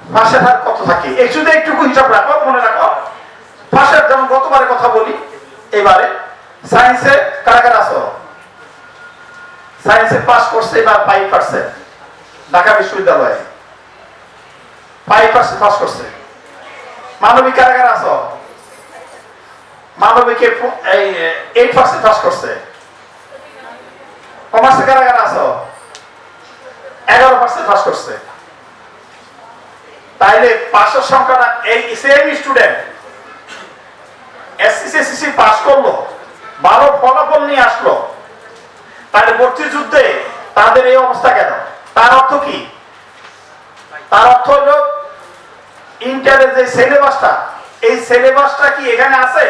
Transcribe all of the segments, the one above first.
পাশের হার কত থাকে শুধু একটুকু হিসাব রাখো, মনে রাখো। পাশের যেমন গতবারে কথা বলি, এবারে সায়েন্সে কারা কারা আছো? সায়েন্সে পাস করছে এবার 5%, ঢাকা বিশ্ববিদ্যালয়ে 5% পাস করছে। মানবিক কারা কারা আছো? মানবিকে 8% পাস করছে। কমার্সে কারা কারা আছো? 11% পাস করছে। তাইলে পাশের সংখ্যাটা এই সেম স্টুডেন্ট এসএসসি পাস করলো, ভালো ফলাফল নিয়ে আসলো, তাহলে ভর্তি যুদ্ধে তাদের এই অবস্থা কেন? তার অর্থ কি? তার অর্থ হলো ইন্টারের যে সিলেবাসটা, এই সিলেবাসটা কি এখানে আছে?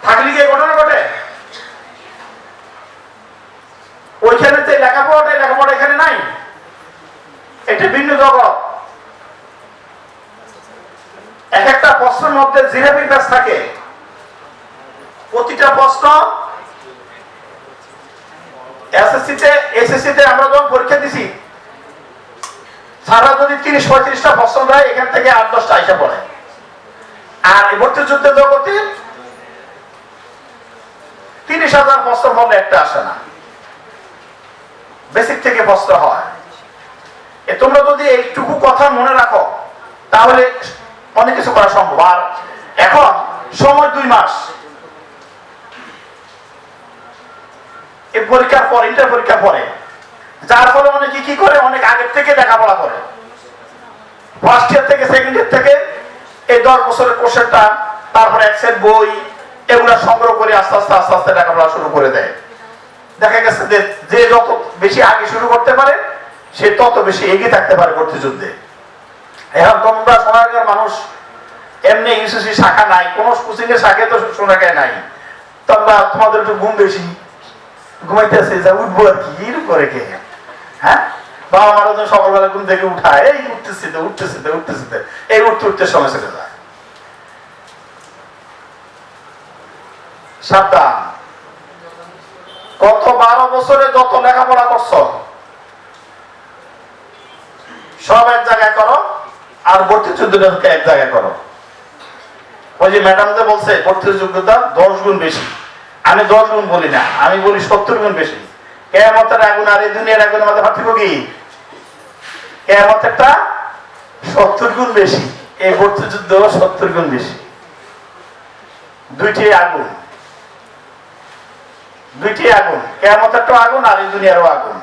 থাকলে কি ঘটনা ঘটে? ওইখানে যে লেখাপড়া এখানে নাই, এটা ভিন্ন জগৎ। এক একটা প্রশ্নের মধ্যে জিলাপি গাছ থাকে, প্রতিটা প্রশ্ন এসএসসিতে আমরা যখন পরীক্ষা দিছি, সারা যদি 30-35টা প্রশ্ন দেয়, এখান থেকে 8-10টা আইসা পড়ে। আর ভর্তি যুদ্ধে জগতে 30,000 প্রশ্ন বললে একটা আসে না, বেসিক থেকে প্রশ্ন হয়। তোমরা যদি এইটুকু কথা মনে রাখো, তাহলে অনেক কিছু করা সম্ভব। আর এখন সময় 2 মাস, এই পরীক্ষার পর, ইন্টার পরীক্ষার পরে, যার ফলে অনেকে কি করে, অনেক আগের থেকে লেখাপড়া করে, ফার্স্ট ইয়ার থেকে সেকেন্ড ইয়ার থেকে এই 10 বছরের কোর্সেরটা, তারপরে এক সেট বই, এগুলা সংগ্রহ করে আস্তে আস্তে লেখাপড়া শুরু করে দেয়। দেখা গেছে যে যত বেশি আগে শুরু করতে পারে, সে তত বেশি এগিয়ে থাকতে পারে ভর্তি যুদ্ধে। এখন তোমরা সোনারগাঁর মানুষ, এমনি ইউসিসি শাখা নাই, কোন কোচিং এর শাখা তো সোনারগাঁয় নাই, তোমরা তোমাদের একটু ঘুম বেশি, ঘুমাইতেছে যা উঠবো আর কি করে কে? হ্যাঁ, বাবা মারা তো সকালবেলা ঘুম থেকে উঠায়, এই উঠতেছে এই উঠতে সময় চলে যায়। সাবধান, গত 12 বছরে যত লেখাপড়া করছো সব এক জায়গায় করো, আর ভর্তি যোগ্যতাকে এক জায়গায় করো। ওই যে ম্যাডাম যে বলছে ভর্তির যোগ্যতা 10 গুণ বেশি, আমি 10 গুণ বলি না, আমি বলি 70 গুণ বেশি। কিয়ামতের আগুন আর এই দুনিয়ার আগুনের মধ্যে পার্থক্য কি? কিয়ামতেরটা 70 গুণ বেশি, এই ভর্তি যুদ্ধ 70 গুণ বেশি। দুইটি আগুন, কিয়ামতেরটাও আগুন আর এই দুনিয়ারও আগুন।